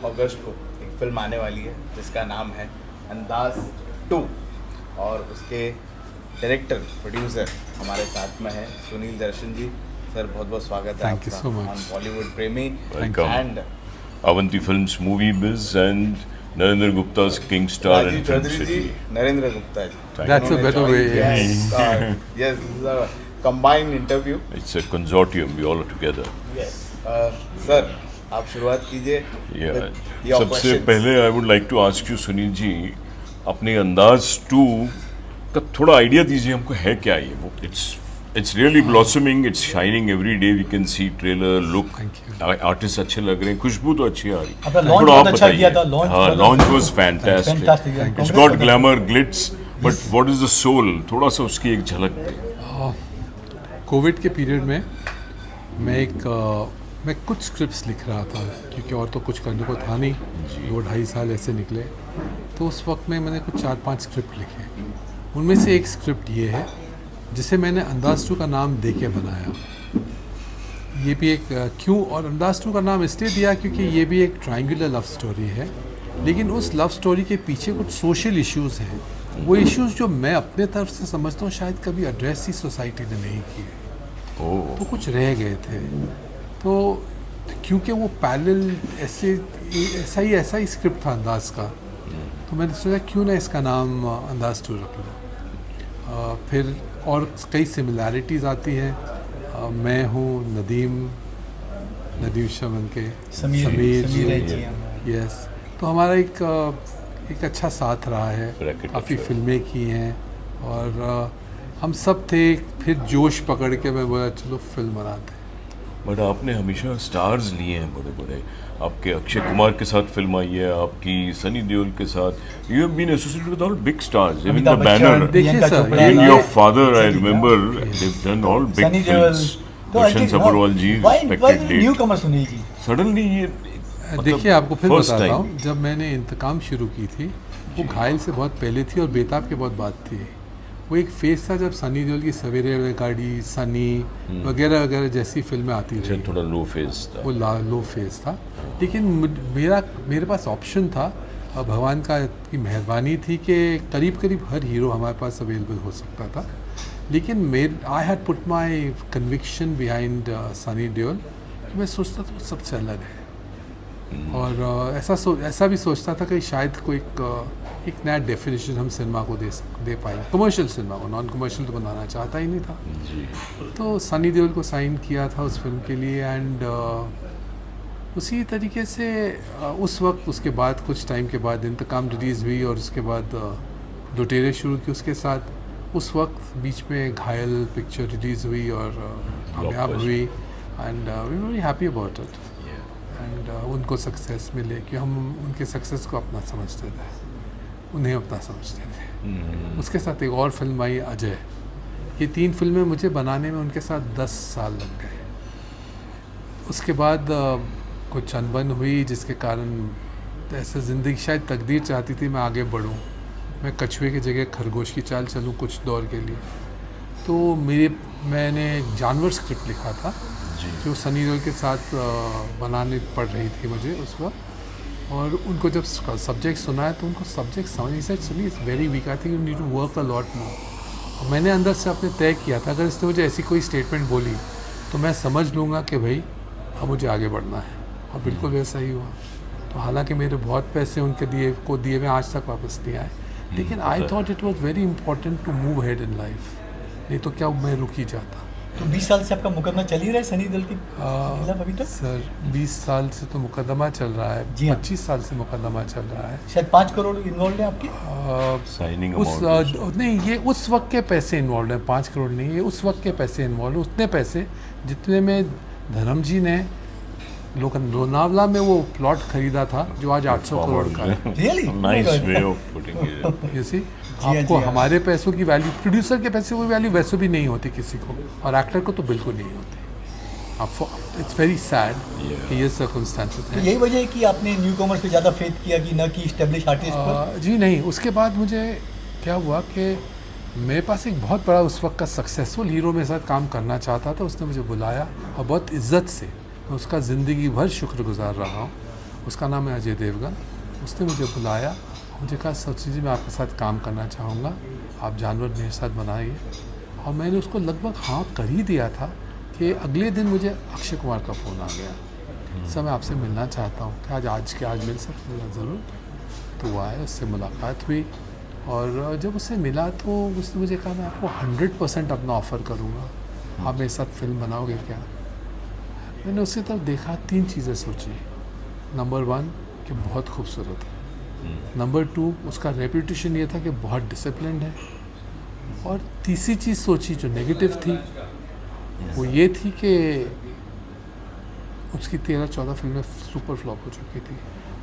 अगस्त को एक फिल्म आने वाली है जिसका नाम है अंदाज 2 और उसके डायरेक्टर प्रोड्यूसर हमारे साथ में है सुनील दर्शन जी। सर बहुत बहुत स्वागत है Thank you so much. On Bollywood प्रेमी Welcome. And Avanti Films Movie Biz and Narendra Gupta's King Star Rajiv and Film Chaudhary ji, City. Narendra Gupta ji. That's a better way, Yes, this is a combined interview. It's a consortium, we all are together. Yes. Sir आप शुरुआत कीजिए। Yeah. with your सबसे questions. पहले I would like to ask you Sunil ji, अपने अंदाज 2 का थोड़ा idea दीजिए हमको, है क्या ये वो? It's really blossoming, it's shining every day. We can see trailer, look. Thank you. Artist अच्छे लग रहे हैं, खुशबू तो अच्छी आ रही है। आपका launch थोड़ा बहुत आप अच्छा बताइए। किया था, launch हाँ, बहुत launch अच्छा। was fantastic. Fantastic, yeah. It's got glamour, glitz, but what is the soul? थोड़ा सा उसकी एक झलक दे। कोविड के पीरियड में मैं कुछ स्क्रिप्ट्स लिख रहा था क्योंकि और तो कुछ करने को था नहीं, 2-2.5 साल ऐसे निकले। तो उस वक्त में मैंने कुछ 4-5 स्क्रिप्ट लिखे। उनमें से एक स्क्रिप्ट ये है जिसे मैंने अंदाज 2 का नाम दे के बनाया। ये भी एक क्यों, और अंदाज 2 का नाम इसलिए दिया क्योंकि ये भी एक ट्रायंगुलर लव स्टोरी है, लेकिन उस लव स्टोरी के पीछे कुछ सोशल इश्यूज़ हैं। वो इश्यूज़ जो मैं अपने तरफ से समझता हूँ शायद कभी एड्रेस ही सोसाइटी ने नहीं किए, ओह, तो कुछ रह गए थे। तो क्योंकि वो पैरेलल ऐसा ही स्क्रिप्ट था अंदाज का, तो मैंने सोचा क्यों ना इसका नाम अंदाज 2 रख लो। फिर और कई सिमिलैरिटीज़ आती हैं। मैं हूँ नदीम शमन के समीर जी, जी, यस। तो हमारा एक अच्छा साथ रहा है, Bracket काफ़ी अच्छा। फिल्में की हैं और हम सब थे। फिर जोश पकड़ के मैं बोला चलो फिल्म बनाते हैं। बट आपने हमेशा स्टार्स लिए हैं बड़े बड़े। आपके अक्षय कुमार के साथ फिल्म आई है, आपकी सनी देओल के साथ। You have been associated with all big stars, even the Amitabh Bachchan, banner, देखिए प्रियंका सर, चोपड़ा, इवन ये- your father, I Exactly, remember they've done all big Sunny Deol. films. तो Darshan Sabharwal ji, respected new date. कमर सुनील जी। Suddenly ये देखिए आपको फिर first बताता time. हूँ, जब मैंने इंतकाम शुरू की थी वो घायल से बहुत पहले थी और बेताब के बहुत बाद थी। वो एक फेज था जब सनी देओल की सवेरे गाड़ी, सनी वगैरह वगैरह जैसी फिल्में आती अच्छा, रही। थोड़ा लो फेज था। वो लो फेज था, लेकिन मेरे पास ऑप्शन था। भगवान की मेहरबानी थी कि करीब करीब हर हीरो हमारे पास अवेलेबल हो सकता था। लेकिन I had put my conviction behind Sunny Deol कि मैं सोचता था वो सबसे अलग है। और ऐसा भी सोचता था कि शायद कोई एक नया डेफिनेशन हम सिनेमा को दे पाएंगे, कमर्शियल सिनेमा को। नॉन कमर्शियल तो बनाना चाहता ही नहीं था। जी। तो सनी देओल को साइन किया था उस फिल्म के लिए एंड उसी तरीके से उस वक्त, उसके बाद कुछ टाइम के बाद इंतकाम रिलीज़ हुई और उसके बाद लुटेरे शुरू की उसके साथ। उस वक्त बीच में घायल पिक्चर रिलीज़ हुई और कामयाब हुई and we very happy about it. And उनको सक्सेस मिले कि हम उनके सक्सेस को अपना समझते थे, उन्हें अपना समझते थे। उसके साथ एक और फिल्म आई अजय। ये 3 फिल्में मुझे बनाने में उनके साथ 10 साल लग गए। उसके बाद कुछ अनबन हुई जिसके कारण ऐसे ज़िंदगी, शायद तकदीर चाहती थी मैं आगे बढ़ूं, मैं कछुए की जगह खरगोश की चाल चलूं कुछ दौर के लिए। तो मैंने एक जानवर स्क्रिप्ट लिखा था जो सनी देओल के साथ बनाने पड़ रही थी मुझे उस वक्त। और उनको जब सब्जेक्ट सुनाया तो उनको सब्जेक्ट समझ से सुनी, it's very weak, I think you need to work a lot more. मैंने अंदर से अपने तय किया था अगर इसने मुझे ऐसी कोई स्टेटमेंट बोली तो मैं समझ लूँगा कि भाई अब मुझे आगे बढ़ना है, और बिल्कुल वैसा ही हुआ। तो हालांकि मेरे बहुत पैसे उनके दिए हुए आज तक वापस नहीं आए, लेकिन I thought it was very important to move head in life, नहीं तो क्या मैं रुक ही जाता। तो 20 साल से आपका मुकदमा चल ही रहा है सनी देओल के खिलाफ अभी तक? सर 20 साल से तो मुकदमा चल रहा है, जी हाँ। 25 साल से मुकदमा चल रहा है। शायद 5 करोड़ इन्वॉल्व है आपके। साइनिंग नहीं, ये उस वक्त के पैसे इन्वॉल्व हैं, 5 करोड़ नहीं, ये उस वक्त के पैसे इन्वॉल्व हैं। उतने पैसे जितने में धर्म जी ने लोनावला में वो प्लॉट खरीदा था जो आज 800 करोड़ का है। Really? Nice way of putting it. You see? हाँ, आपको जी हाँ। हमारे पैसों की वैल्यू, प्रोड्यूसर के पैसों की वैल्यू वैसे भी नहीं होती किसी को, और एक्टर को तो बिल्कुल नहीं होती। इट्स वेरी सैड कि ये सर्कमस्टेंसेस तो हैं। यही वजह है कि आपने न्यू कमर्स पे ज़्यादा फेथ किया कि न कि स्टेब्लिश आर्टिस्ट पर। जी नहीं, उसके बाद मुझे क्या हुआ कि मेरे पास एक बहुत बड़ा उस वक्त का सक्सेसफुल हीरो मेरे साथ काम करना चाहता था। उसने मुझे बुलाया और बहुत इज्जत से, मैं उसका ज़िंदगी भर शुक्रगुजार रहा हूँ। उसका नाम है अजय देवगन। उसने मुझे बुलाया, मुझे कहा सोची जी मैं आपके साथ काम करना चाहूँगा, आप जानवर मेरे साथ बनाइए। और मैंने उसको लगभग हाँ कर ही दिया था कि अगले दिन मुझे अक्षय कुमार का फ़ोन आ गया, सर मैं आपसे मिलना चाहता हूँ, क्या आज मिल सकते हैं? ज़रूर। तो वो आए, उससे मुलाकात हुई और जब उससे मिला तो उसने मुझे कहा मैं आपको 100% अपना ऑफ़र करूँगा, आप मेरे साथ फिल्म बनाओगे क्या? मैंने उसकी तरफ देखा, 3 चीज़ें सोची। नंबर 1 कि बहुत खूबसूरत है, नंबर 2 उसका रेपुटेशन ये था कि बहुत डिसिप्लिन्ड है, और तीसरी चीज़ सोची जो नेगेटिव थी वो ये थी कि उसकी 13-14 फिल्में सुपर फ्लॉप हो चुकी थी।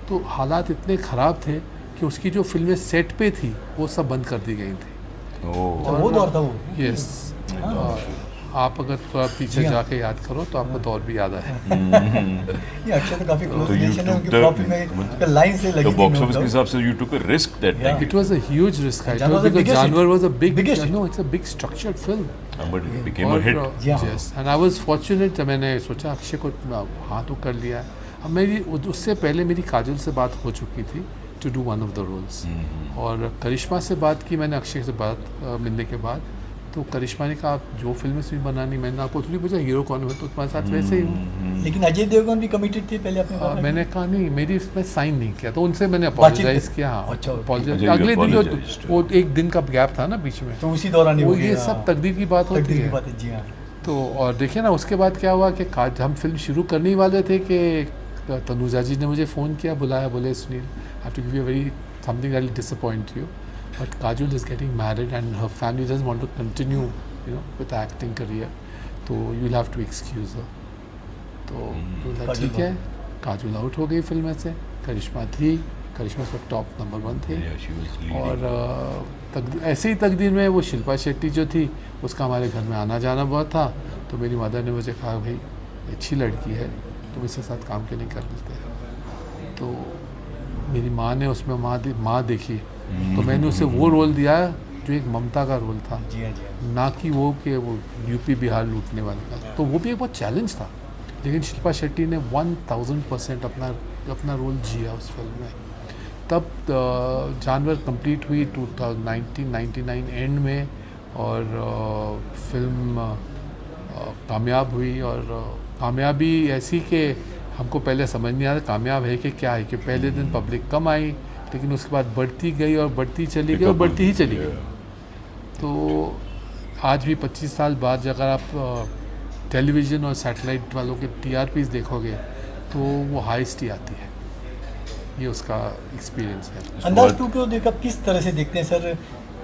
तो हालात इतने ख़राब थे कि उसकी जो फिल्में सेट पे थी वो सब बंद कर दी गई थी। ओह, वो दौर था वो। यस, आप अगर थोड़ा पीछे जी हाँ। जाके याद करो तो आपको दौर भी याद है। ये अक्षय तो काफी क्लोज तो you रिलेशन है, took उनकी the- फ्लॉप फिल्में लाइन से लगी तो थी। बॉक्स no ऑफिस के doubt. हिसाब से you took a risk that Yeah. Time, It was a huge risk. I Janwar took was the because biggest Janwar hit. was a big, Biggest hit. no, it's a big structured film. But it became a और, hit. जी हाँ। yes, and I was fortunate जब मैंने सोचा अक्षय को हाँ तो कर लिया। अब मेरी उससे पहले मेरी काजोल से बात हो चुकी थी to do one of the roles, और करिश्मा से बात की मैंने अक्षय से मिलने के बाद। तो करिश्मा ने कहा आप जो फिल्में भी बनानी, मैंने आपको थोड़ी पूछा हीरो कौन है, तो तुम्हारे साथ वैसे ही हूँ। लेकिन अजय देवगन भी कमिटेड थे पहले अपने बारे में। मैंने कहा नहीं, मेरी इसमें साइन नहीं किया, तो उनसे मैंने बातचीत अपोलोजाइज की। किया। हाँ, अच्छा, apologize- अच्छा, you अगले दिन जो apologized. वो एक दिन का गैप था ना बीच में, तो उसी दौरान ही वो हो ये गया। सब तकदीर की बात होती तकदीर की है। बात है, जी हाँ। तो और देखिए ना उसके बाद क्या हुआ कि हम फिल्म शुरू करने ही वाले थे कि तनुजा जी ने मुझे फ़ोन किया, बुलाया, बोले Sunil I have to give you very something that will disappoint you, but Kajol is getting married and her family doesn't want to continue with acting career, तो you will have to excuse her. तो बोला ठीक है, Kajol out हो गई film में से, करिश्मा थी, करिश्मा सब टॉप नंबर 1 थे। और ऐसे ही तकदीर में वो शिल्पा शेट्टी जो थी उसका हमारे घर में आना जाना बहुत था, तो मेरी मदर ने मुझे कहा भाई अच्छी लड़की है, तुम इसके साथ काम क्यों नहीं कर लेते? तो मेरी माँ ने उसमें माँ देखी, तो मैंने उसे वो रोल दिया जो एक ममता का रोल था, जी हाँ, जी हाँ। ना कि वो कि वो यूपी बिहार लूटने वाले का। तो वो भी एक बहुत चैलेंज था, लेकिन शिल्पा शेट्टी ने 1000% अपना रोल जिया उस फिल्म में। तब जानवर कंप्लीट हुई 1999 एंड में, और फिल्म कामयाब हुई, और कामयाबी ऐसी कि हमको पहले समझ नहीं आया कामयाब है कि क्या है, कि पहले दिन पब्लिक कम आई, लेकिन उसके बाद बढ़ती गई और बढ़ती चली गई और बढ़ती ही चली गई। तो आज भी 25 साल बाद अगर आप टेलीविज़न और सैटेलाइट वालों के TRPs देखोगे तो वो हाईएस्ट ही आती है। ये उसका एक्सपीरियंस है। अंदाज 2 को देखा किस तरह से देखते हैं सर?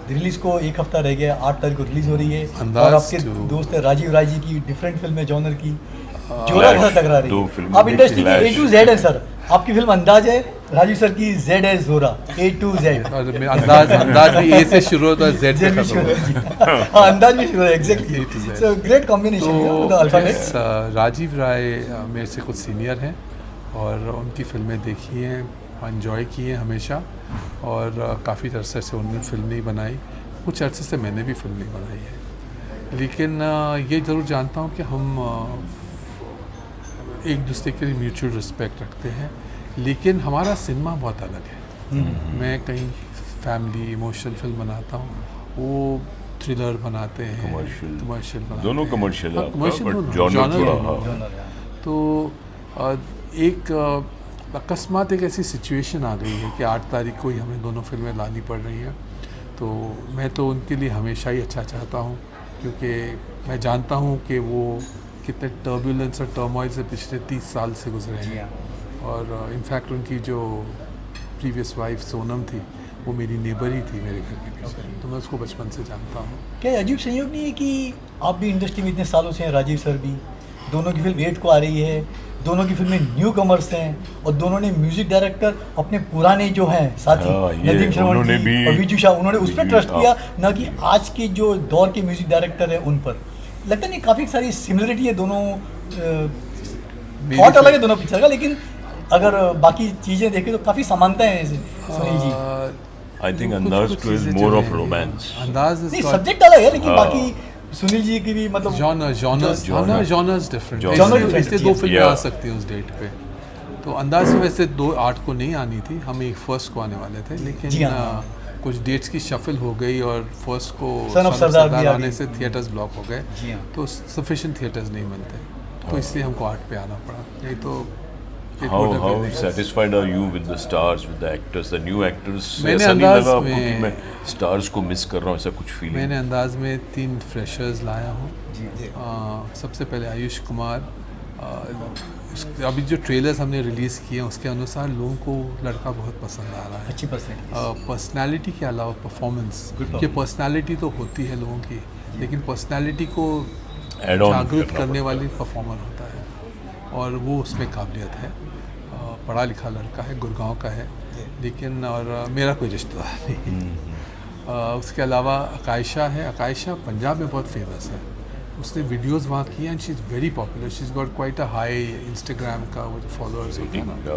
रिलीज को 1 हफ्ता रह गया, 8 तारीख को रिलीज हो रही है, अंदाज और आपके 2 दोस्त है राजीव राय जी की डिफरेंट फिल्म है, जॉनर की जोरा Clash, भरा टकरा रही दो है। फिल्में आप इंडस्ट्री की देखी, A to Z है सर, आपकी फिल्म अंदाज है, राजीव सर की Z है जोरा, A to Z। और मैं अंदाज भी ए से शुरू होता है, जेड Z पे भी खत्म शुरू होता है। है। हाँ, अंदाज भी शुरू है, exactly. A to Z। So great combination तो द अल्फाबेट। yes, राजीव राय मेरे से कुछ सीनियर हैं, और उनकी फिल्में देखी हैं, एंजॉय की हैं हमेशा, और काफ़ी अरसे से उन्होंने फिल्म नहीं बनाई, कुछ अरसे से मैंने भी फिल्म नहीं बनाई है, लेकिन ये ज़रूर जानता हूँ कि हम एक दूसरे के लिए म्यूचुअल रिस्पेक्ट रखते हैं, लेकिन हमारा सिनेमा बहुत अलग है। मैं कहीं फैमिली इमोशनल फिल्म बनाता हूँ, वो थ्रिलर बनाते हैं, कमर्शियल बनाते दोनों हैं। कमर्शियल हाँ, है commercial आपका, दोनों, बट जॉनर genre थोड़ा दोनों। हाँ। तो एक अकस्मात एक ऐसी सिचुएशन आ गई है कि 8 तारीख को ही हमें दोनों फिल्में लानी पड़ रही हैं, तो मैं तो उनके लिए हमेशा ही अच्छा चाहता हूँ, क्योंकि मैं जानता हूँ कि वो कितने टर्बुलेंस और टर्मोइल से पिछले 30 साल से गुजरे जी हैं। हाँ। और इनफैक्ट उनकी जो प्रीवियस वाइफ सोनम थी वो मेरी नेबर ही थी मेरे घर के पीछे, तो मैं उसको बचपन से जानता हूँ। क्या अजीब संयोग नहीं है कि आप भी इंडस्ट्री में इतने सालों से हैं, राजीव सर भी, दोनों की फिल्म 8 को आ रही है, दोनों की फिल्में न्यू कमर्स हैं, और दोनों ने म्यूजिक डायरेक्टर अपने पुराने जो हैं साथी हाँ, ये नदीम श्रवण उन्होंने जी भी- और विजू शाह, उन्होंने उस पर ट्रस्ट हाँ। किया, ना कि आज के जो दौर के म्यूजिक डायरेक्टर हैं उन पर। लगता नहीं काफ़ी सारी सिमिलरिटी है दोनों, थॉट अलग है दोनों पिक्चर का, लेकिन अगर बाकी चीज़ें देखें तो काफ़ी समानता है सुनील जी। I think कुछ- Andaz कुछ 2 is चीज़ें more जो of हैं, romance. अंदाज नहीं, सब्जेक्ट अलग है, लेकिन हाँ। बाकी सुनील जी की भी मतलब genres Genre. Genres different Genre different, इसलिए जी, 2 फिल्में yeah. आ सकती हैं उस डेट पे। तो अंदाज में वैसे 8 को नहीं आनी थी, हम एक फर्स्ट को आने वाले थे, जी लेकिन हाँ। कुछ डेट्स की शफल हो गई और फर्स्ट को सन ऑफ सरदार भी आ आने गई। से थिएटर्स ब्लॉक हो गए, जी हाँ। तो सफिशिएंट थिएटर्स नहीं मिलते, तो इसलिए हमको 8 पे आना पड़ा, नहीं तो it How would have how been nice. satisfied are you with the stars, with the actors, the new actors? मैंने ऐसा नहीं अंदाज लगा आपको में- कि मैं stars को मिस कर रहा हूँ, ऐसा कुछ फीलिंग? मैंने अंदाज में 3 फ्रेशर्स लाया हूँ। जी सबसे पहले आयुष कुमार, अभी जो ट्रेलर्स हमने रिलीज़ किए हैं उसके अनुसार लोगों को लड़का बहुत पसंद आ रहा है। अच्छी पर्सनैलिटी। पर्सनालिटी के अलावा परफॉर्मेंस, Good कि पर्सनालिटी तो होती है लोगों की, लेकिन पर्सनालिटी को Add on जागृत करना करने पड़ता वाली परफॉर्मर होता है, और वो उसमें काबिलियत है। पढ़ा लिखा लड़का है, गुड़गांव का है, लेकिन और मेरा कोई रिश्तेदार नहीं। उसके अलावा अकायशा है, अकायशा पंजाब में बहुत फेमस है, उसने वीडियोस वहाँ की and she is very popular, she is got quite a high Instagram का वो जो फॉलोअर्स होते हैं ना, Yeah.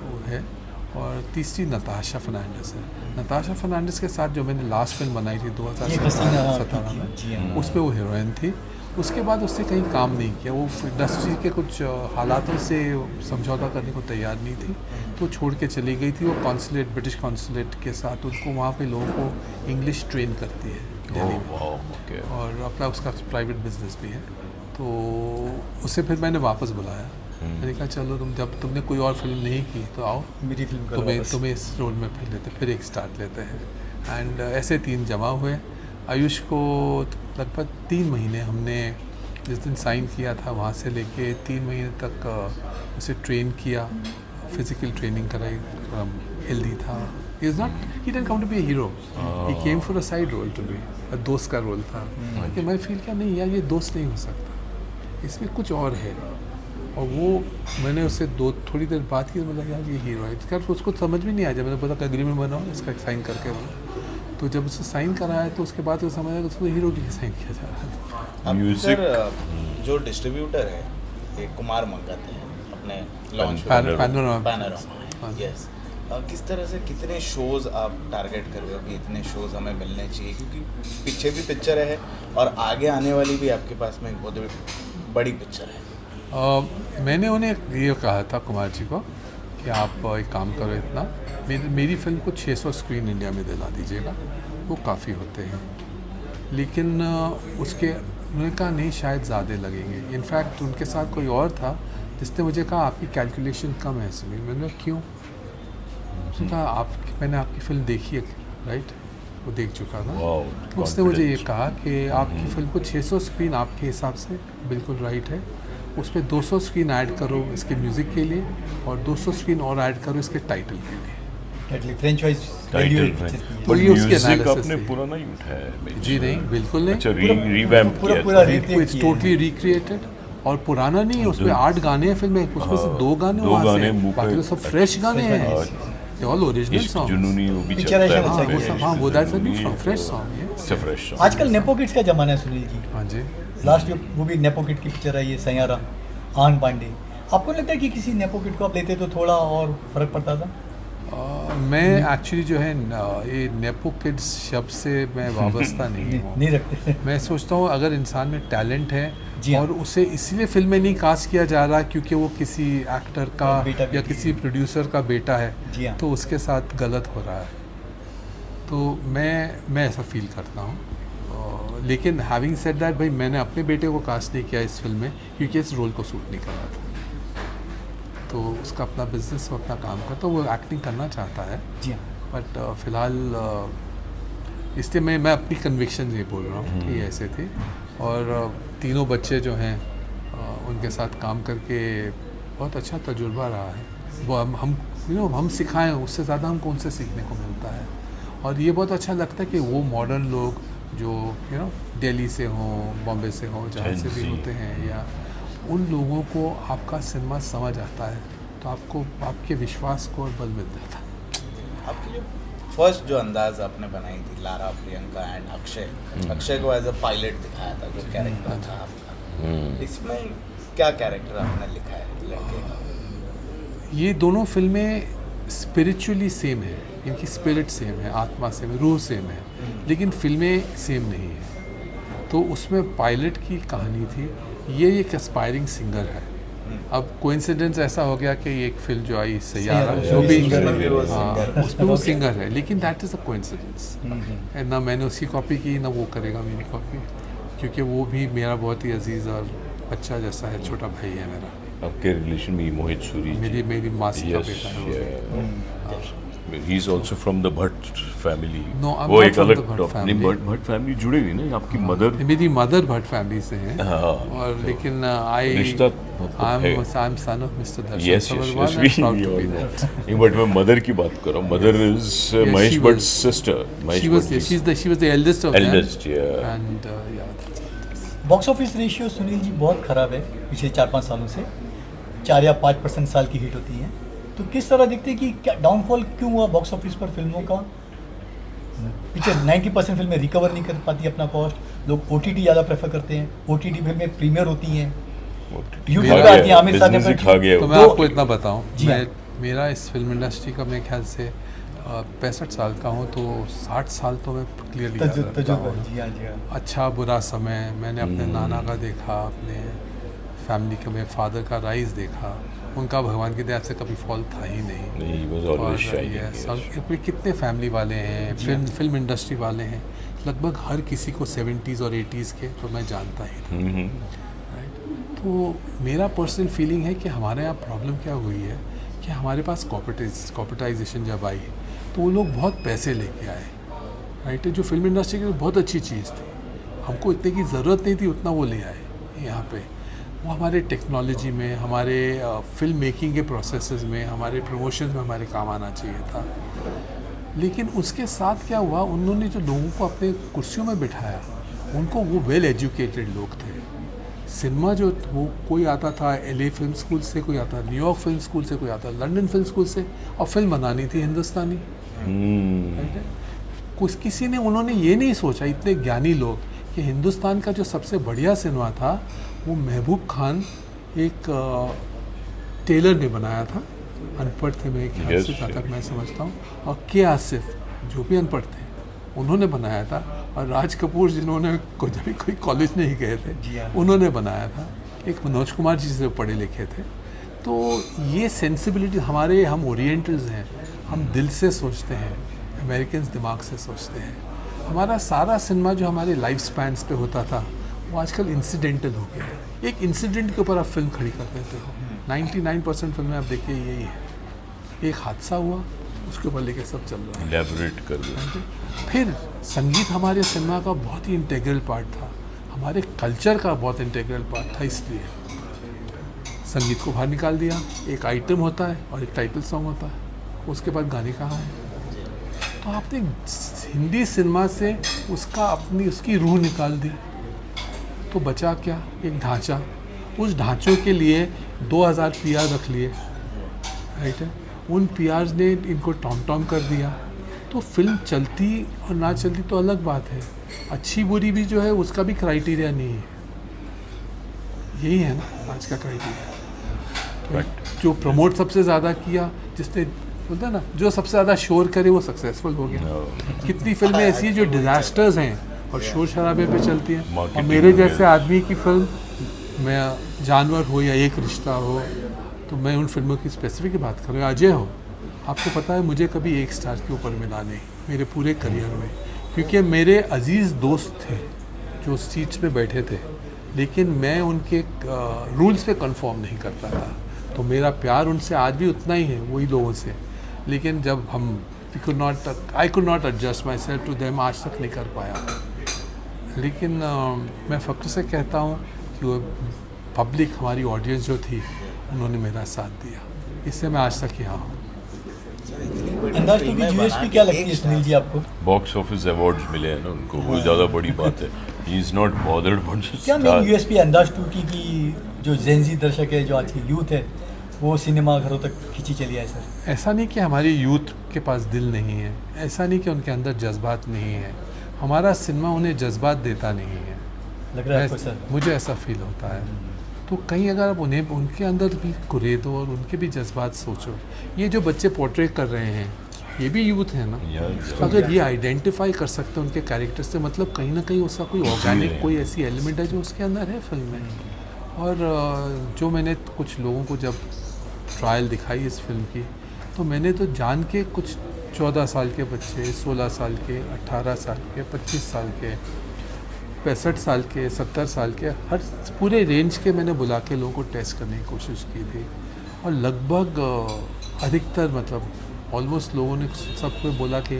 वो है। और तीसरी नताशा फर्नांडिस है। नताशा फर्नांडिस के साथ जो मैंने लास्ट फिल्म बनाई थी ये 2017 जी में, हाँ। उसमें वो हीरोइन थी। उसके बाद उसने कहीं काम नहीं किया, वो इंडस्ट्री के कुछ हालातों से समझौता करने को तैयार नहीं थी, तो छोड़ के चली गई थी। वो कॉन्सुलेट, ब्रिटिश कॉन्सुलेट के साथ उनको वहाँ पे लोगों को इंग्लिश ट्रेन करती है दिल्ली Oh, में, wow, okay. और अपना उसका प्राइवेट बिजनेस भी है। तो उसे फिर मैंने वापस बुलाया, मैंने कहा चलो जब तुमने कोई और फिल्म नहीं की तो आओ, मेरी फिल्म करो वापस। तुम्हें इस रोल में फिर एक स्टार्ट लेते हैं। एंड ऐसे 3 जमा हुए। आयुष को लगभग 3 महीने हमने जिस दिन साइन किया था वहाँ से लेके 3 महीने तक उसे ट्रेन किया, फिजिकल ट्रेनिंग कराई, हेल्दी था। He didn't come to be a hero, he came for a side role to be, दोस्त का रोल था। कि मैं फील किया नहीं यार, ये दोस्त नहीं हो सकता, इसमें कुछ और है। और वो मैंने उससे थोड़ी देर बात की, तो मतलब यार ये हीरो है। खैर उसको समझ भी नहीं आया, जब मैंने बोला कि एग्रीमेंट बनाओ इसका साइन करके बोला, तो जब उससे साइन कराया तो उसके बाद वो समझ आया कि उसको हीरो के लिए साइन किया जा रहा था। अब Music- सर जो डिस्ट्रीब्यूटर है ये कुमार मंगत है अपने लॉन्च पैनोरामा। Panorama, yes. किस तरह से कितने शोज़ आप टारगेट कर रहे हो कि इतने शोज़ हमें मिलने चाहिए, क्योंकि पीछे भी पिक्चर है और आगे आने वाली भी आपके पास में एक बहुत बड़ी पिक्चर है। मैंने उन्हें ये कहा था कुमार जी को कि आप एक काम करो, इतना मेरी फिल्म को 600 स्क्रीन इंडिया में दिला दीजिएगा, वो काफ़ी होते हैं। लेकिन उसके उन्होंने कहा नहीं शायद ज़्यादा लगेंगे। इनफैक्ट उनके साथ कोई और था जिसने मुझे कहा आपकी कैलकुलेशन कम है इसमें। मैंने कहा क्यों? उसने कहा मैंने आपकी फिल्म देखी है, राइट, वो देख चुका था। Wow, तो उसने मुझे ये confidence. कहा कि आपकी फिल्म को 600 स्क्रीन आपके हिसाब से बिल्कुल राइट है, उसमें 200 स्क्रीन ऐड करो इसके म्यूज़िक के लिए और 200 स्क्रीन और ऐड करो इसके टाइटल के लिए। फ्रेंचाइज टाइटल तो ये उसके म्यूजिक analysis आपने थी। पुराना ही उठाया है? जी नहीं, बिल्कुल नहीं। अच्छा, रिवैम्प पूरा किया पूरा था। recreate इट्स किया है। टोटली रिक्रिएटेड, और पुराना नहीं है, उसमें 8 गाने हैं फिल्म में, उसमें से 2 गाने 2 वहाँ से गाने हैं, मुँह पे- बाकी तो सब फ्रेश गाने हैं, अच्छा। ऑल ओरिजिनल इश्क सॉन्ग। जुनूनी वो भी Picture चलता है ऐसा वहाँ अच्छा पे। है। इश्क हाँ, वो दैट्स अ न्यू जुनूनी, सॉन्ग, फ्रेश वो- सॉन्ग है। it's a fresh song. आजकल नेपो किड्स का जमाना है सुनील जी। हाँ जी। लास्ट जो वो भी नेपो किड की पिक्चर आई है सैयारा, आन पांडे। आपको नहीं लगता है कि किसी नेपो किड को आप लेते तो थोड़ा और फर्क पड़ता था? मैं एक्चुअली जो है ये नेपो किड्स शब्द से मैं वाबस्ता नहीं हूँ। नहीं रखते। मैं सोचता हूँ अगर इंसान में टैलेंट है जी हाँ। और उसे इसलिए फिल्म में नहीं कास्ट किया जा रहा क्योंकि वो किसी एक्टर का बेटा या बेटी किसी है। प्रोड्यूसर का बेटा है, जी हाँ। तो उसके साथ गलत हो रहा है। तो मैं ऐसा फील करता हूँ। लेकिन हैविंग सेड दैट, भाई मैंने अपने बेटे को कास्ट नहीं किया इस फिल्म में क्योंकि इस रोल को सूट नहीं कर रहा था। तो उसका अपना बिजनेस, वो अपना काम करता, वो एक्टिंग करना चाहता है। जी हाँ। बट फिलहाल इसलिए मैं अपनी कन्विक्शन ये बोल रहा हूँ कि ऐसे थे। और तीनों बच्चे जो हैं उनके साथ काम करके बहुत अच्छा तजुर्बा रहा है। वो हम सिखाएं, उससे ज़्यादा हमको उनसे सीखने को मिलता है। और ये बहुत अच्छा लगता है कि वो मॉडर्न लोग जो दिल्ली से हों, बॉम्बे से हों, जहाँ से भी होते हैं, या उन लोगों को आपका सिनेमा समझ आता है, तो आपको आपके विश्वास को और बल मिल जाता है। आपकी जो फर्स्ट जो अंदाज आपने बनाई थी लारा, प्रियंका एंड अक्षय को एज अ पायलट दिखाया था, जो कैरेक्टर था आपका, इसमें क्या कैरेक्टर आपने लिखा है लड़के का? ये दोनों फिल्में स्पिरिचुअली सेम है, इनकी स्पिरिट सेम है, आत्मा सेम है, रूह सेम है, लेकिन फिल्में सेम नहीं है। तो उसमें पायलट की कहानी थी, ये एक एस्पायरिंग सिंगर है, अब कोइंसिडेंस ऐसा हो गया कि एक फिल्म जो आई सैयारा जो भी उसमें भी वो हाँ, singer उसमें वो सिंगर है, लेकिन दैट इज़ अ कोइंसिडेंस। ना मैंने उसकी कॉपी की ना वो करेगा मेरी कॉपी, क्योंकि वो भी मेरा बहुत ही अजीज़ और बच्चा जैसा है, छोटा भाई है मेरा। आपके रिलेशन में मोहित सूरी मेरी मासी का यस बेटा है वो। He is also from the Bhatt family. No, I'm वो not एक from अलग the Bhatt टॉप नहीं, family. भट्ट फैमिली जुड़े हुई ना, आपकी मदर। मेरी मदर भट्ट फैमिली से हैं, हाँ, और लेकिन आई रिश्ता बहुत है। I am son of mister Darshan yes Sabharwal, yes and I'm proud to be that. नहीं, बट मैं मदर की बात कर रहा हूँ। Mother is Mahesh she Bhatt was- sister, Mahesh She was she was the eldest of Eldest, them, yeah. and yeah, that's it. Box office ratio Sunil ji बहुत ख़राब है पिछले 4-5 सालों से, 4 या 5% साल की हिट होती हैं। तो किस तरह देखते हैं कि क्या डाउनफॉल क्यों हुआ बॉक्स ऑफिस पर फिल्मों का? पीछे 90% फिल्में रिकवर नहीं कर पाती अपना कॉस्ट, लोग OTT ज़्यादा प्रेफर करते हैं, OTT फिल्में प्रीमियर होती हैं, यूट्यूब मेरा- पे आती हैं, आमिर साहब ने बिजनेस ही खा गया तो वो। मैं आपको इतना बताऊं, जी हाँ। मेरा इस फिल्म इंडस्ट्री का मेरे ख्याल से 65 साल का हूं, तो 60 साल तो मैं क्लियरली याद रखता तजुर्बा। हूं। जी हाँ जी हाँ। अच्छा बुरा समय मैंने अपने नाना का देखा, अपने फैमिली का, मेरे फादर का राइज देखा, उनका भगवान की दया से कभी फॉल था ही नहीं। नहीं, he was और always ये shining, सब yes. इसमें कितने फैमिली वाले हैं, फिल्म इंडस्ट्री वाले हैं, लगभग हर किसी को 70s और 80s के तो मैं जानता ही था। राइट, तो मेरा पर्सनल फीलिंग है कि हमारे यहाँ प्रॉब्लम क्या हुई है कि हमारे पास कॉर्पोरेटाइजेशन जब आई तो वो लोग बहुत पैसे लेके आए। राइट, जो फिल्म इंडस्ट्री के लिए बहुत अच्छी चीज़ थी, हमको इतने की ज़रूरत नहीं थी, उतना वो ले आए यहाँ पे। वो हमारे टेक्नोलॉजी में, हमारे फिल्म मेकिंग के प्रोसेसेस में, हमारे प्रमोशन में हमारे काम आना चाहिए था। लेकिन उसके साथ क्या हुआ, उन्होंने जो लोगों को अपने कुर्सियों में बिठाया, उनको वो वेल एजुकेटेड लोग थे। सिनेमा जो वो कोई आता था LA फिल्म स्कूल से, कोई आता न्यूयॉर्क फिल्म स्कूल से, कोई आता लंदन फिल्म स्कूल से, और फिल्म बनानी थी हिंदुस्तानी। राइट है, कुछ किसी ने, उन्होंने ये नहीं सोचा, इतने ज्ञानी लोग, कि हिंदुस्तान का जो सबसे बढ़िया सिनेमा था वो महबूब खान एक टेलर ने बनाया था, अनपढ़ थे मेरे ख्याल Yes, से, जहाँ तक yes. मैं समझता हूँ, और के आसिफ जो भी अनपढ़ थे उन्होंने बनाया था, और राज कपूर जिन्होंने कोई कॉलेज नहीं गए जी थे हाँ। उन्होंने बनाया था, एक मनोज कुमार जी से पढ़े लिखे थे। तो ये सेंसिबिलिटी हमारे, हम ओरिएंटल्स हैं, हम दिल से सोचते हैं, अमेरिकन दिमाग से सोचते हैं। हमारा सारा सिनेमा जो हमारे लाइफ स्पैन्स पे होता था वो आजकल इंसिडेंटल हो गया है। एक इंसिडेंट के ऊपर आप फिल्म खड़ी कर देते हो। 99% फिल्में आप देखिए यही है, एक हादसा हुआ उसके ऊपर लेके सब चल रहा है। इलैबोरेट कर दो। फिर संगीत हमारे सिनेमा का बहुत ही इंटीग्रल पार्ट था, हमारे कल्चर का बहुत इंटीग्रल पार्ट था, इसलिए संगीत को बाहर निकाल दिया। एक आइटम होता है और एक टाइटल सॉन्ग होता है, उसके बाद गाने कहाँ हैं? तो आपने हिंदी सिनेमा से उसकी रूह निकाल दी, तो बचा क्या? एक ढांचा। उस ढांचों के लिए 2000 PR रख लिए, राइट है, उन PRs ने इनको टॉम कर दिया। तो फिल्म चलती और ना चलती तो अलग बात है, अच्छी बुरी भी जो है उसका भी क्राइटेरिया नहीं है। यही है ना आज का क्राइटेरिया। जो प्रमोट सबसे ज़्यादा किया, जिसने बोलता है ना, जो सबसे ज़्यादा शोर करे वो सक्सेसफुल हो गया। कितनी फिल्में ऐसी हैं जो डिजास्टर्स हैं और शोर शराबे पे चलती हैं, और Marketing मेरे में। जैसे आदमी की फिल्म, मैं जानवर हो या एक रिश्ता हो, तो मैं उन फिल्मों की स्पेसिफिक बात कर रहा हूँ। अजय हो, आपको पता है मुझे कभी 1 स्टार के ऊपर मिला नहीं मेरे पूरे करियर में, क्योंकि मेरे अजीज़ दोस्त थे जो सीट्स पे बैठे थे, लेकिन मैं उनके रूल्स पे कंफर्म नहीं करता था। तो मेरा प्यार उनसे आज भी उतना ही है, वही लोगों से। लेकिन जब हम I could not adjust myself to them, आज तक नहीं कर पाया। लेकिन मैं फ़ख्र से कहता हूँ कि वो पब्लिक, हमारी ऑडियंस जो थी, उन्होंने मेरा साथ दिया, इससे मैं आज तक यहाँ हूँ। अंदाज टू की यूएसपी क्या लगती है सुनील जी आपको? बॉक्स ऑफिस अवार्ड्स मिले हैं ना उनको, वो ज़्यादा बड़ी बात है। He is not bothered about क्या मेन यूएसपी अंदाज टू की जो जेनजी दर्शक है, जो आज की यूथ है, वो सिनेमा घरों तक खींची चली है सर? ऐसा नहीं कि हमारी यूथ के पास दिल नहीं है, ऐसा नहीं कि उनके अंदर जज्बात नहीं है, हमारा सिनेमा उन्हें जज्बात देता नहीं है। लग रहा है आपको सर? मुझे ऐसा फील होता है। तो कहीं अगर आप उन्हें, उनके अंदर भी कुरेदो और उनके भी जज्बात सोचो। ये जो बच्चे पोर्ट्रेट कर रहे हैं, ये भी यूथ है ना। अगर ये आइडेंटिफाई कर सकते हैं उनके कैरेक्टर से, मतलब कहीं ना कहीं उसका कोई ऑर्गेनिक, कोई ऐसी एलिमेंट है जो उसके अंदर है फिल्म में। और जो मैंने कुछ लोगों को जब ट्रायल दिखाई इस फिल्म की, तो मैंने तो जान के कुछ 14 साल के बच्चे, 16 साल के, 18 साल के, 25 साल के, 65 साल के, 70 साल के, हर पूरे रेंज के मैंने बुला के लोगों को टेस्ट करने की कोशिश की थी। और लगभग अधिकतर मतलब ऑलमोस्ट लोगों ने सबको बोला कि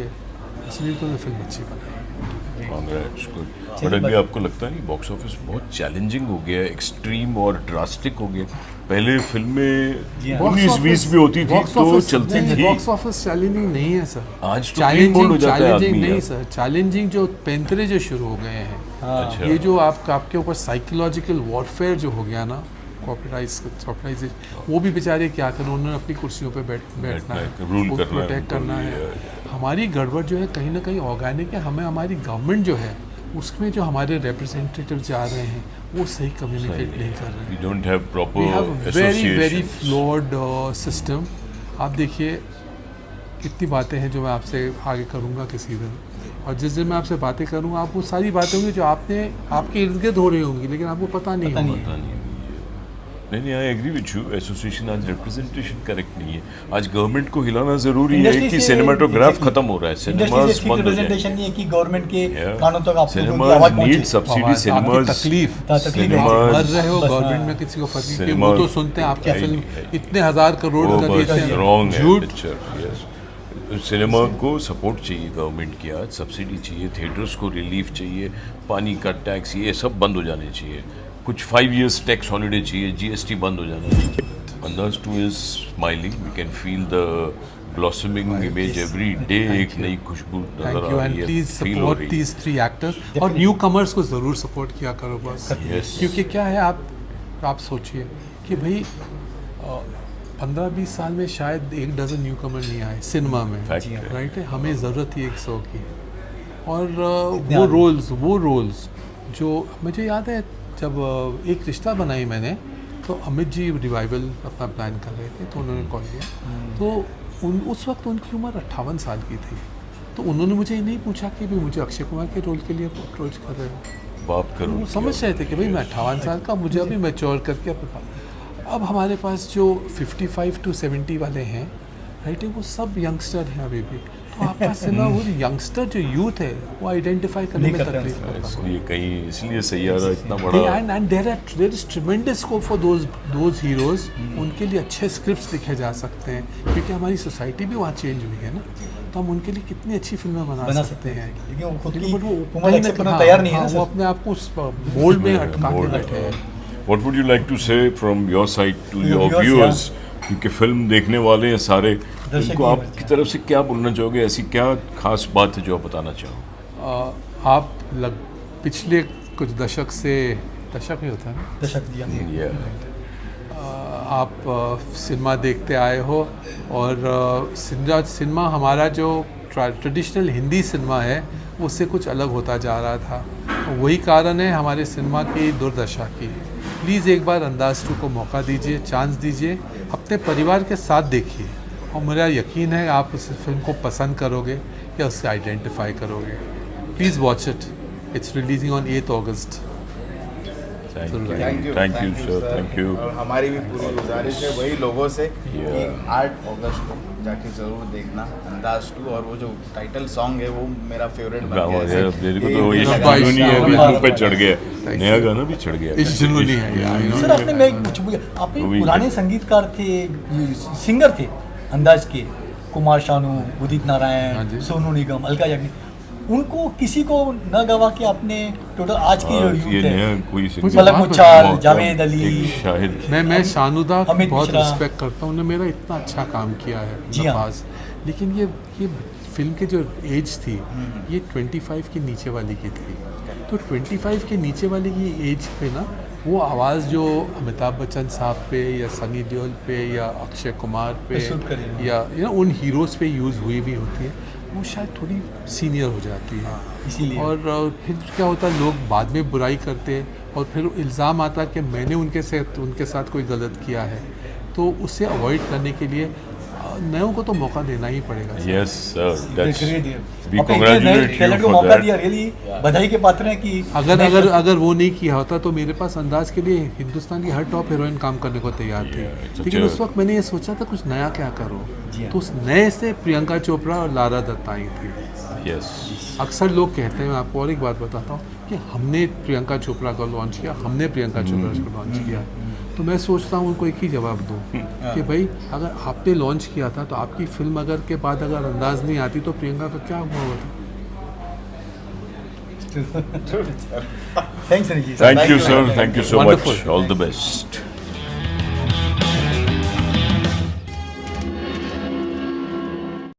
इसलिए तो फिल्म अच्छी बनाई। Congrats, good. बट अभी आपको लगता नहीं बॉक्स ऑफिस बहुत चैलेंजिंग हो गया, एक्सट्रीम और ड्रास्टिक हो गया? पहले फिल्में 19-20 भी होती थी तो चलती थी। बॉक्स ऑफिस चैलेंजिंग नहीं है सर। आज तो क्लीन बोल्ड हो जाता है चैलेंजिंग आदमी नहीं यार। सर, चैलेंजिंग जो पैंतरे जो शुरू हो गए हैं, अच्छा। ये जो आपके ऊपर साइकोलॉजिकल वॉरफेयर जो हो गया ना, कॉपीराइज, वो भी बेचारे क्या करें, उन्होंने अपनी कुर्सियों पे बैठना है, रूल वो करना है, प्रोटेक्ट करना है। हमारी गड़बड़ जो है कहीं ना कहीं ऑर्गेनिक है, हमें हमारी गवर्नमेंट जो है उसमें जो हमारे रिप्रेजेंटेटिव जा रहे हैं वो सही कम्युनिकेट नहीं कर रहे हैं। We don't have proper we have very very associations. Flawed system. आप देखिए कितनी बातें हैं जो मैं आपसे आगे करूँगा किसी दिन, और जिस दिन मैं आपसे बातें करूँगा आप वो सारी बातें होंगी जो आपके इर्द गिर्द हो रही होंगी, लेकिन आपको पता नहीं होगा। पता नहीं। नहीं, I agree with you. Association आज रिप्रेजेंटेशन करेक्ट नहीं है। आज गवर्नमेंट को हिलाना जरूरी है इंडस्ट्री कि से- सिनेमाटोग्राफ खत्म हो रहा है, सिनेमास इंडस्ट्री बंद हो रिप्रेजेंटेशन जाएंगे। नहीं है कि गवर्नमेंट के Yeah. कानों तक आप सिनेमास नीड सब्सिडी, आपकी सिनेमास तकलीफ सिनेमास मर रहे हो, बस, गवर्नमेंट हाँ। में किसी को फर्क नहीं, सिनेमा- वो तो सुनते हैं आपकी Right, फिल्म right. इतने हजार करोड़ वो का बस देते हैं, रॉन्ग है झूठ। पिक्चर। यस, सिनेमा को सपोर्ट चाहिए गवर्नमेंट की, आज सब्सिडी चाहिए, थिएटर्स को रिलीफ चाहिए, पानी का टैक्स ये सब बंद हो जाने चाहिए, कुछ 5 years टैक्स हॉलीडे चाहिए, जीएसटी बंद हो जाना चाहिए। अंदाज 2 is smiling, we can feel the blossoming image every day, एक नई खुशबू थैंक नजर यू आ एंड रही है, प्लीज फील हो सपोर्ट रही है। दीज 3 एक्टर्स, और न्यू कमर्स को ज़रूर सपोर्ट किया करो बस। Yes. क्योंकि क्या है, आप सोचिए कि भाई 15-20 साल में शायद 1 डज़न न्यू कमर नहीं आए सिनेमा में, Fact है। राइट है। हमें ज़रूरत थी 100 की। और इतने वो आदमी। रोल्स जो मुझे याद है, जब एक रिश्ता बनाई मैंने, तो अमित जी रिवाइवल अपना प्लान कर रहे थे, तो उन्होंने कॉल किया। तो उस वक्त उनकी उम्र 58 साल की थी, तो उन्होंने मुझे ये नहीं पूछा कि भी मुझे अक्षय कुमार के रोल के लिए अप्रोच कर रहे हो। बात करो वो समझ रहे थे कि भाई मैं 58 साल का, मुझे अभी मैच्योर करके अब हमारे पास जो 55 to 70 वाले हैं, राइट है, वो सब यंगस्टर हैं अभी भी। तो आपका सिनेमा वो यंगस्टर जो यूथ है वो आइडेंटिफाई करने में नहीं करते तकलीफ करता है। इसलिए कहीं इसलिए सैयारा इतना बड़ा and there is tremendous scope for those heroes। उनके लिए अच्छे स्क्रिप्ट्स लिखे जा सकते हैं, क्योंकि हमारी सोसाइटी भी वहाँ चेंज हुई है ना, तो हम उनके लिए कितनी अच्छी फिल्में बना सकते हैं। लेकिन वो खुद की लेकिन वो उम्र कहीं ना एक्सेप्ट करने हाँ, तैयार नहीं है हाँ, ना वो सर। अपने आप को उस मोल्ड में अटका के mold बैठे हैं। What would you like to say from your side to your viewers, viewers? क्योंकि फिल्म देखने वाले हैं सारे, दर्शक उनको ही आपकी बच्चे। तरफ से क्या बोलना चाहोगे? ऐसी क्या खास बात है जो आप बताना चाहो? आप पिछले कुछ दशक ही होता है ना, दशक दिया आप सिनेमा देखते आए हो, और सिनेमा हमारा जो ट्रेडिशनल हिंदी सिनेमा है उससे कुछ अलग होता जा रहा था। वही कारण है हमारे सिनेमा की दुर्दशा की। प्लीज़ एक बार अंदाज 2 को मौका दीजिए, चांस दीजिए, अपने परिवार के साथ देखिए, और मेरा यकीन है आप उस फिल्म को पसंद करोगे या उससे आइडेंटिफाई करोगे। Please watch it, it's releasing on 8 August। Thank thank you you sir, thank you. और हमारी भी पूरी गुजारिश है वही लोगों से कि Yeah. 8 अगस्त को जाके जरूर देखना अंदाज 2। और वो जो टाइटल सॉन्ग है वो मेरा फेवरेट बन गया है। मेरे को तो ये लंबा जुनूनी है, अभी इश्क, मुंह पे चढ़ गया, Thank नया you. गाना भी चढ़ गया। इश्क जुनूनी है यार, you know। सर आपने मैं कुछ आप वो भी पुराने है। संगीतकार थे, सिंगर थे अंदाज के, कुमार शानू, उदित हाँ नारायण, जी। सोनू निगम, अलका याग्निक, उनको किसी को न गवा के आपने टोटल आज की जो ये यूथ है, नया कोई मुझे पलक बात मुच्छाल, मौका, जावेद अली, एक शाहिद मैं शानुदा अमित बहुत मिश्रा। रिस्पेक्ट करता हूँ, उन्होंने मेरा इतना अच्छा काम किया है जी हाँ। पास, लेकिन ये फिल्म की जो एज थी ये 25 के नीचे वाली की थी। तो 25 के नीचे वाले की एज पे ना वो आवाज़ जो अमिताभ बच्चन साहब पे या सनी देओल पे या अक्षय कुमार पे सूट करेगी। या उन हीरोज़ पे यूज़ हुई भी होती है, वो शायद थोड़ी सीनियर हो जाती है। इसीलिए और फिर क्या होता है, लोग बाद में बुराई करते हैं और फिर इल्ज़ाम आता कि मैंने उनके साथ कोई गलत किया है। तो उससे अवॉइड करने के लिए नयों को तो मौका देना ही पड़ेगा sir. Yes, sir. That's great we और congratulate you टैलेंट को for मौका that. दिया, रियली बधाई के पात्र हैं कि अगर वो नहीं किया होता तो मेरे पास अंदाज के लिए हिंदुस्तान की हर टॉप हीरोइन काम करने को तैयार थी। Yeah, it's लेकिन such उस a- वक्त मैंने ये सोचा था कुछ नया क्या करो, जी हाँ। तो उस नए से प्रियंका चोपड़ा और लारा दत्ता आई थी। Yes. अक्सर लोग कहते हैं, मैं आपको और एक बात बताता हूँ कि हमने प्रियंका चोपड़ा को लॉन्च किया, हमने प्रियंका चोपड़ा को लॉन्च किया। तो मैं सोचता हूँ उनको एक ही जवाब दूँ कि भाई अगर आपने लॉन्च किया था तो आपकी फिल्म अगर के बाद अगर अंदाज नहीं आती तो प्रियंका का क्या हुआ होता। Thanks Sunil ji. Thank you, sir. Thank you so much. Wonderful. All the best.